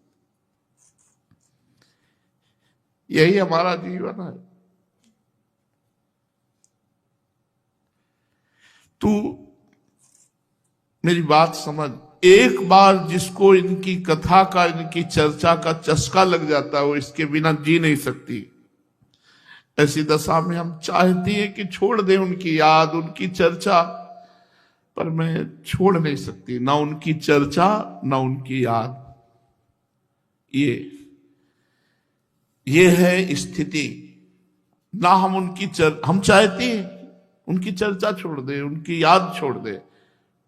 यही हमारा जीवन है। तू मेरी बात समझ, एक बार जिसको इनकी कथा का, इनकी चर्चा का चस्का लग जाता है, वो इसके बिना जी नहीं सकती। ऐसी दशा में हम चाहती हैं कि छोड़ दें उनकी याद, उनकी चर्चा, पर मैं छोड़ नहीं सकती, ना उनकी चर्चा ना उनकी याद। ये है स्थिति। ना हम हम चाहती हैं उनकी चर्चा छोड़ दे, उनकी याद छोड़ दे,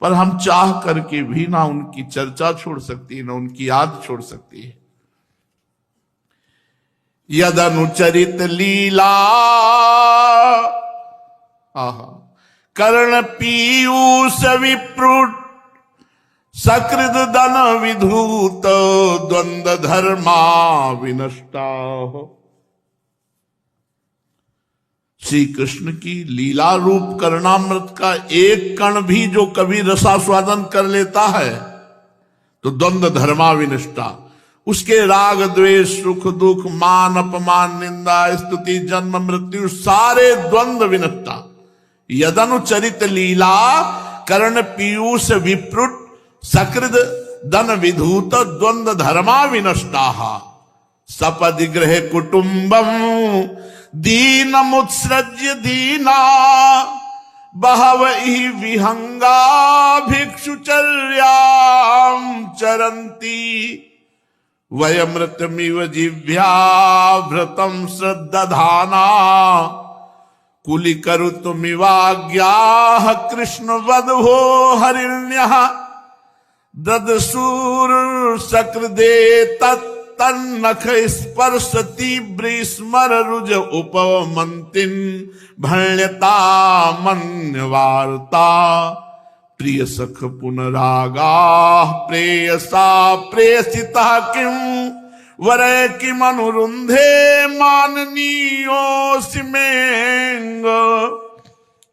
पर हम चाह करके भी ना उनकी चर्चा छोड़ सकती है, ना उनकी याद छोड़ सकती है। यदनुचरित लीला कर्ण पीयूष विप्रुट सकृद दन विधूत द्वंद्व धर्मा विनष्टा। श्री कृष्ण की लीला रूप कर्णामृत का एक कण भी जो कभी रसास्वादन कर लेता है तो द्वंद्व धर्मा विनष्टा, उसके राग द्वेष सुख दुख मान अपमान निंदा स्तुति जन्म मृत्यु सारे द्वंद्व विनष्टा। यदनुचरित लीला कर्ण पीयूष विप्रुट सकृद दन विधूत द्वंद्व धर्मा विनष्टा। सपदि गृह कुटुंबम दीनमुत्सृज्य दीना बहवहि विहंगा भिक्षुचर्यां चरन्ति वयमृतमिव जिह्व्या भृतं श्रद्दधाना कुली करुतुमिवाज्ञाः कृष्ण वधो हरिण्यः ददसूर सकृदे तन्नख स्पर्शति ब्रीस्मर रुज उपमन्तिन भण्यता मन्यवार्ता प्रिय सख पुनरागा प्रेयसा प्रेयसिता किम वरे किम अनुरुंधे माननीयोऽसि मेंग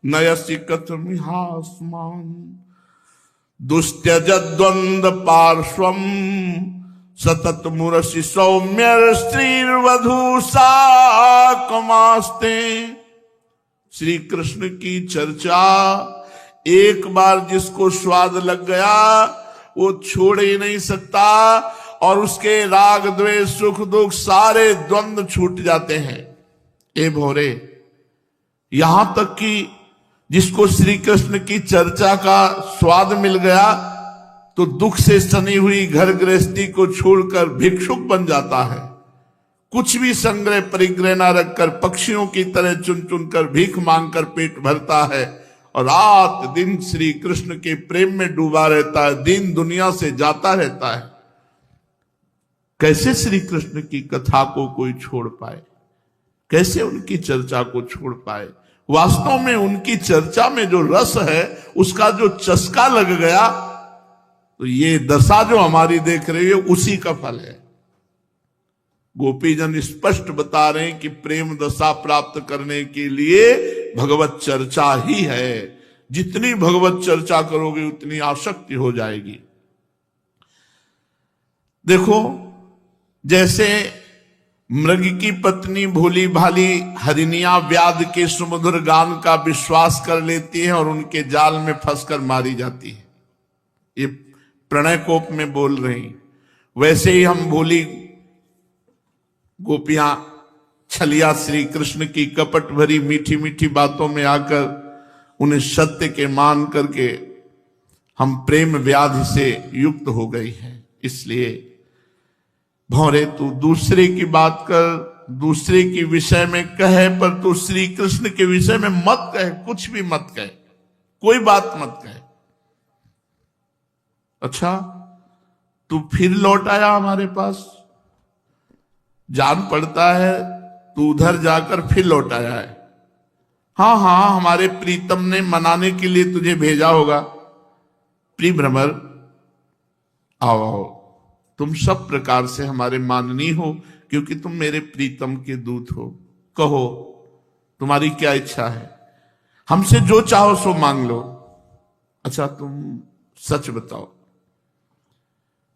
नयसि कथमिहास्मान दुस्त्यज द्वंद्व पार्श्वम सतत मुरसि सौम्य स्त्रीर्वधू साकमास्ते। श्री कृष्ण की चर्चा एक बार जिसको स्वाद लग गया वो छोड़ ही नहीं सकता, और उसके राग द्वेष सुख दुख सारे द्वंद्व छूट जाते हैं। ए भोरे, यहां तक कि जिसको श्री कृष्ण की चर्चा का स्वाद मिल गया तो दुख से सनी हुई घर गृहस्थी को छोड़कर भिक्षुक बन जाता है। कुछ भी संग्रह परिग्रह न रखकर पक्षियों की तरह चुन चुन कर भीख मांगकर पेट भरता है और रात दिन श्री कृष्ण के प्रेम में डूबा रहता है, दिन दुनिया से जाता रहता है। कैसे श्री कृष्ण की कथा को कोई छोड़ पाए, कैसे उनकी चर्चा को छोड़ पाए? वास्तव में उनकी चर्चा में जो रस है, उसका जो चस्का लग गया, तो ये दशा जो हमारी देख रही है उसी का फल है। गोपीजन स्पष्ट बता रहे हैं कि प्रेम दशा प्राप्त करने के लिए भगवत चर्चा ही है। जितनी भगवत चर्चा करोगे उतनी आसक्ति हो जाएगी। देखो, जैसे मृग की पत्नी भोली भाली हरिणियां व्याध के सुमधुर गान का विश्वास कर लेती हैं और उनके जाल में फंसकर मारी जाती है, ये प्रणय कोप में बोल रही, वैसे ही हम भोली गोपियां छलिया श्री कृष्ण की कपट भरी मीठी मीठी बातों में आकर उन्हें सत्य के मान करके हम प्रेम व्याधि से युक्त हो गई हैं। इसलिए भौरे, तू दूसरे की बात कर, दूसरे के विषय में कहे, पर तू श्री कृष्ण के विषय में मत कहे, कुछ भी मत कहे, कोई बात मत कहे। अच्छा, तू फिर लौट आया हमारे पास, जान पड़ता है तू उधर जाकर फिर लौट आया है। हाँ हाँ, हमारे प्रीतम ने मनाने के लिए तुझे भेजा होगा। प्रिय भ्रमर, आओ आओ, तुम सब प्रकार से हमारे माननीय हो, क्योंकि तुम मेरे प्रीतम के दूत हो। कहो, तुम्हारी क्या इच्छा है? हमसे जो चाहो सो मांग लो। अच्छा, तुम सच बताओ,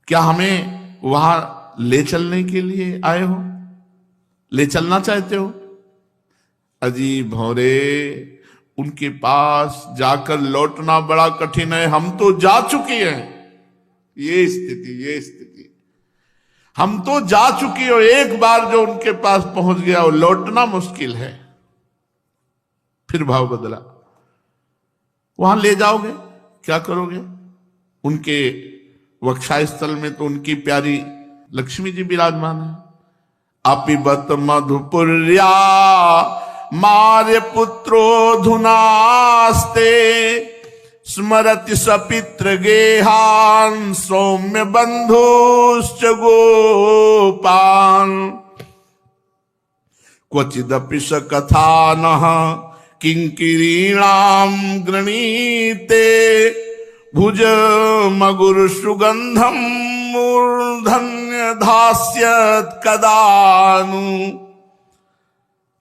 क्या हमें वहां ले चलने के लिए आए हो? ले चलना चाहते हो? अजी भौरे, उनके पास जाकर लौटना बड़ा कठिन है। हम तो जा चुके हैं। ये स्थिति हम तो जा चुकी हो। एक बार जो उनके पास पहुंच गया वो लौटना मुश्किल है। फिर भाव बदला। वहां ले जाओगे, क्या करोगे? उनके वक्षस्थल में तो उनकी प्यारी लक्ष्मी जी विराजमान है। अपिबत मधुपुर्या मार्य पुत्रो धुनास्ते स्मरति सपित्र गेहान सौम्य बंधुश्च गोपान क्वचिदपि स कथा नः किंकिरीणाम गृणीते भुज मगुर सुगंधम मूर्धन्य धास्यत कदानु।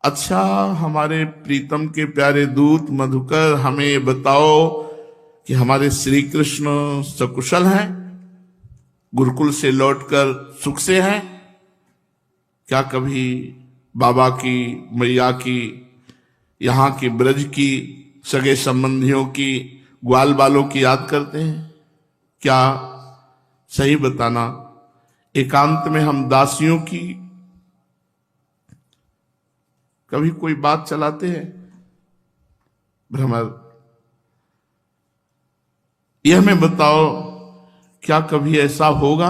अच्छा, हमारे प्रीतम के प्यारे दूत मधुकर, हमें बताओ कि हमारे श्री कृष्ण सकुशल हैं? गुरुकुल से लौटकर सुख से हैं? क्या कभी बाबा की, मैया की, यहाँ की ब्रज की, सगे संबंधियों की, ग्वाल बालों की याद करते हैं? क्या सही बताना, एकांत में हम दासियों की कभी कोई बात चलाते हैं? भ्रमर, यह हमें बताओ, क्या कभी ऐसा होगा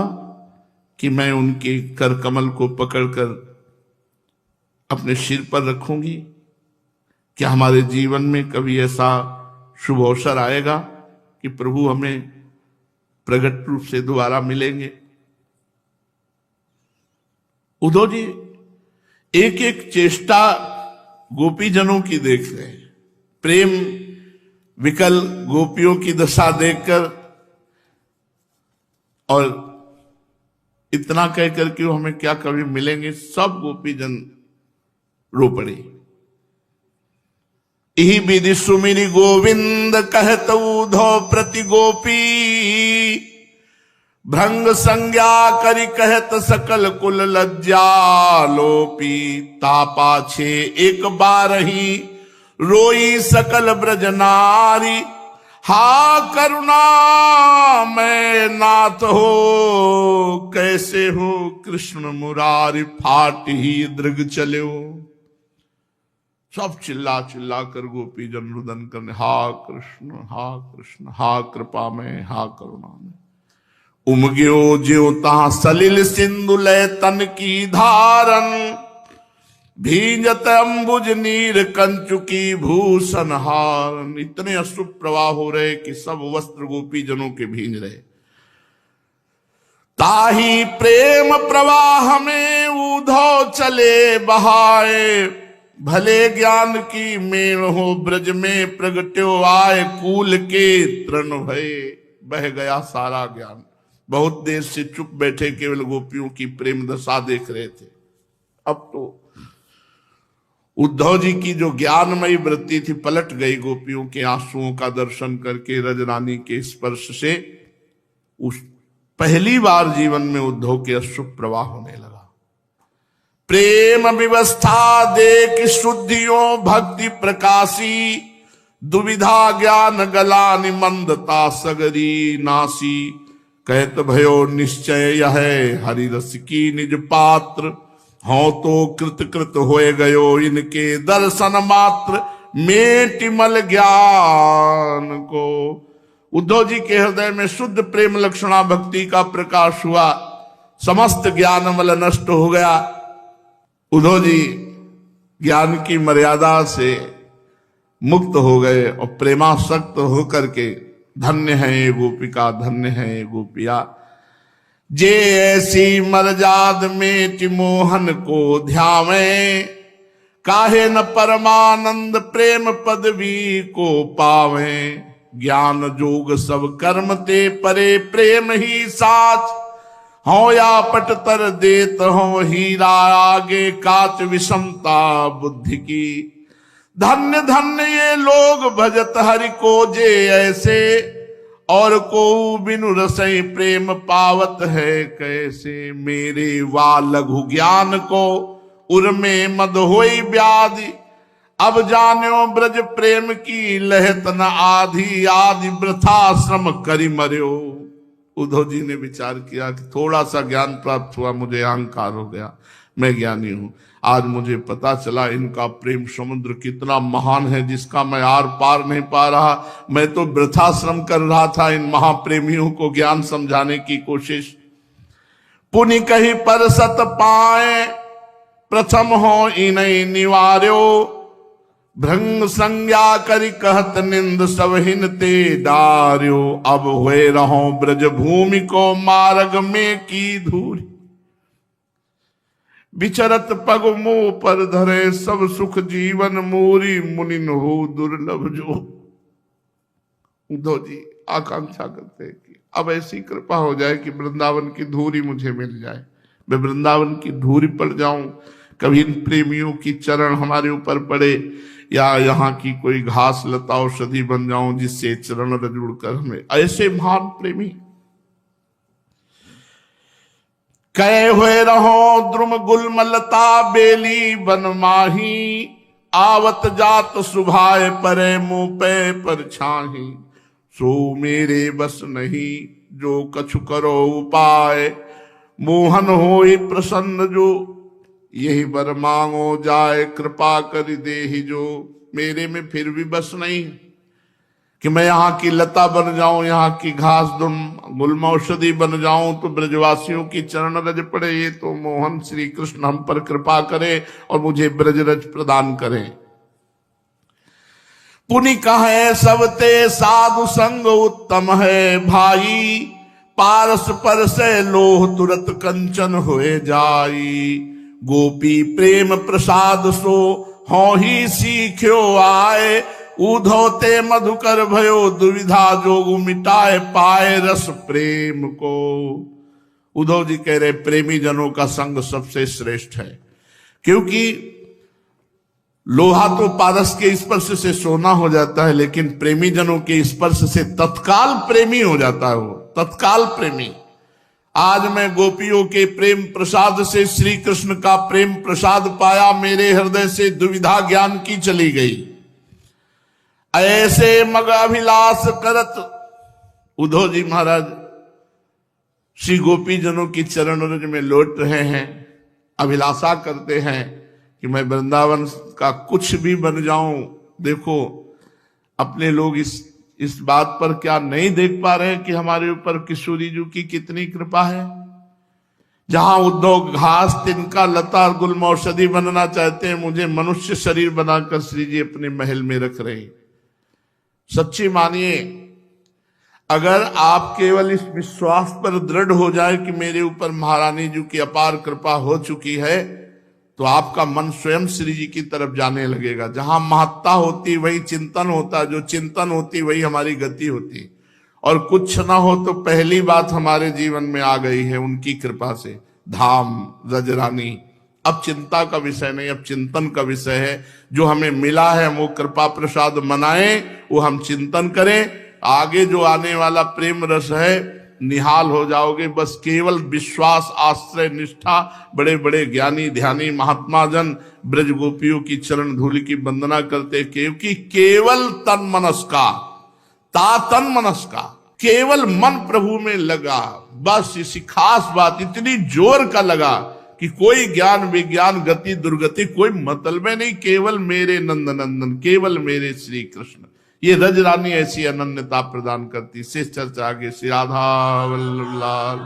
कि मैं उनके कर कमल को पकड़कर अपने सिर पर रखूंगी? क्या हमारे जीवन में कभी ऐसा शुभ अवसर आएगा कि प्रभु हमें प्रगट रूप से दोबारा मिलेंगे? उद्धव जी एक एक चेष्टा गोपीजनों की देख रहे हैं। प्रेम विकल गोपियों की दशा देखकर और इतना कहकर कि वो हमें क्या कभी मिलेंगे, सब गोपीजन रो पड़े। यही विधि सुमिरी गोविंद कहत उद्धव प्रति गोपी भृंग संज्ञा करी कहत सकल कुल लज्जा लोपी। तापाछे एक बार ही रोई सकल ब्रज नारी हा करुणा मैं नाथ हो कैसे हो कृष्ण मुरारी फाट ही दृग चले हो। सब चिल्ला चिल्ला कर गोपी जन रुदन करने हा कृष्ण हा कृपा में हा करुणा में। उमग्यो ज्यो ता सलिल सिंधु लय तन की धारन भींजत अंबुज नीर कंचुकी भूषण हारन। इतने अश्रु प्रवाह हो रहे कि सब वस्त्र गोपी जनों के भींज रहे। ताही प्रेम प्रवाह में उद्धव चले बहाए भले ज्ञान की मेण हो ब्रज में प्रगट्यो आए कूल के तृण भये। बह गया सारा ज्ञान। बहुत देर से चुप बैठे केवल गोपियों की प्रेम दशा देख रहे थे। अब तो उद्धव जी की जो ज्ञानमयी वृत्ति थी पलट गई। गोपियों के आंसुओं का दर्शन करके रजरानी के स्पर्श से उस पहली बार जीवन में उद्धव के अश्रु प्रवाह होने लगा। प्रेम व्यवस्था देख शुद्धियों भक्ति प्रकाशी दुविधा ज्ञान गलानि मंदता सगरी नासी। कहत भयो निश्चय यह हरि रस की निज पात्र हो तो कृत कृत होए गयो इनके दर्शन मात्र मेटिमल ज्ञान को। उद्धव जी के हृदय में शुद्ध प्रेम लक्षणा भक्ति का प्रकाश हुआ। समस्त ज्ञानमल नष्ट हो गया। उद्धव जी ज्ञान की मर्यादा से मुक्त हो गए और प्रेमासक्त होकर के धन्य है ये गोपिका धन्य है ये गोपिया। जे ऐसी मरजाद में मोहन को ध्यावे काहे न परमानंद प्रेम पदवी को पावे। ज्ञान जोग सब कर्म ते परे प्रेम ही साच हो या पटतर देत हो हीरा आगे काच विषमता बुद्धि की। धन्य धन्य ये लोग भजत हरि को जे ऐसे और को बिनु रसई प्रेम पावत है कैसे। मेरे वा लघु ज्ञान को उर्मे मद होई व्याधि, अब जान्यो ब्रज प्रेम की लहत न आधी। आदि वृथा श्रम करि मर्यो। उद्धव जी ने विचार किया कि थोड़ा सा ज्ञान प्राप्त हुआ, मुझे अहंकार हो गया, मैं ज्ञानी हूं। आज मुझे पता चला इनका प्रेम समुद्र कितना महान है, जिसका मैं आर पार नहीं पा रहा। मैं तो वृथा श्रम कर रहा था इन महाप्रेमियों को ज्ञान समझाने की कोशिश। पुनि कहीं पर सत पाए, प्रथम हो इनई निवार्यो। भृंग संज्ञा करि कहत निंद सबहिन ते डार्यो। अब हुए रहो ब्रज भूमि को मार्ग में की धूरी। विचरत पग मुंह पर धरे, सब सुख जीवन मूरी। मुनिन हो दुर्लभ जो। उद्धव जी आकांक्षा करते हैं कि अब ऐसी कृपा हो जाए कि वृंदावन की धूरी मुझे मिल जाए, मैं वृंदावन की धूरी पर जाऊं। कभी इन प्रेमियों की चरण हमारे ऊपर पड़े, या यहाँ की कोई घास लता औषधि बन जाऊं जिससे चरण रजुड़ कर हमें ऐसे महान प्रेमी। कहे हुए रहो द्रुम गुलमलता बेली बन माही। आवत जात सुभाए परे मुंह पे पर छाही। सो मेरे बस नहीं जो कछु करो उपाय। मोहन होई प्रसन्न जो यही बर मांगो जाए। कृपा कर देहि जो। मेरे में फिर भी बस नहीं कि मैं यहाँ की लता बन जाऊं, यहाँ की घास गुलम औषधि बन जाऊं, तो ब्रजवासियों की चरण रज पड़े। ये तो मोहन श्री कृष्ण हम पर कृपा करें और मुझे ब्रजरज प्रदान करें। पुनि कहे सब ते साधु संग उत्तम है भाई। पारस पर से लोह तुरत कंचन हुए जाई। गोपी प्रेम प्रसाद सो हो ही सीख्यो आए। उद्धव ते मधुकर भयो दुविधा जोगु मिटाए पाए रस प्रेम को। उद्धव जी कह रहे प्रेमी जनों का संग सबसे श्रेष्ठ है, क्योंकि लोहा तो पारस के स्पर्श से सोना हो जाता है, लेकिन प्रेमी जनों के स्पर्श से तत्काल प्रेमी हो जाता है वो, तत्काल प्रेमी। आज मैं गोपियों के प्रेम प्रसाद से श्री कृष्ण का प्रेम प्रसाद पाया, मेरे हृदय से दुविधा ज्ञान की चली गई। ऐसे मग अभिलाष करत। उद्धव जी महाराज श्री गोपी जनों की चरण रज में लौट रहे हैं, अभिलाषा करते हैं कि मैं वृंदावन का कुछ भी बन जाऊं। देखो अपने लोग इस बात पर क्या नहीं देख पा रहे हैं कि हमारे ऊपर किशोरी जी की कितनी कृपा है। जहां उद्धव घास तिनका लता गुलम औषधि बनना चाहते हैं, मुझे मनुष्य शरीर बनाकर श्री जी अपने महल में रख रहे हैं। सच्ची मानिए, अगर आप केवल इस विश्वास पर दृढ़ हो जाए कि मेरे ऊपर महारानी जी की अपार कृपा हो चुकी है, तो आपका मन स्वयं श्री जी की तरफ जाने लगेगा। जहां महत्ता होती वही चिंतन होता, जो चिंतन होती वही हमारी गति होती। और कुछ ना हो तो पहली बात हमारे जीवन में आ गई है उनकी कृपा से, धाम रजरानी। अब चिंता का विषय नहीं, अब चिंतन का विषय है। जो हमें मिला है वो कृपा प्रसाद मनाएं, वो हम चिंतन करें। आगे जो आने वाला प्रेम रस है, निहाल हो जाओगे। बस केवल विश्वास, आश्रय, निष्ठा। बड़े बड़े ज्ञानी ध्यानी महात्मा जन ब्रज गोपियों की चरण धूलि की वंदना करते, क्योंकि केवल तन मनस का, तातन मनस का, केवल मन प्रभु में लगा। बस इसी खास बात इतनी जोर का लगा कि कोई ज्ञान विज्ञान गति दुर्गति कोई मतलब नहीं, केवल मेरे नंद नंदन, केवल मेरे श्री कृष्ण। ये रज रानी ऐसी अनन्यता प्रदान करती। शेष चर्चा आगे। श्री राधा वल्लभ लाल।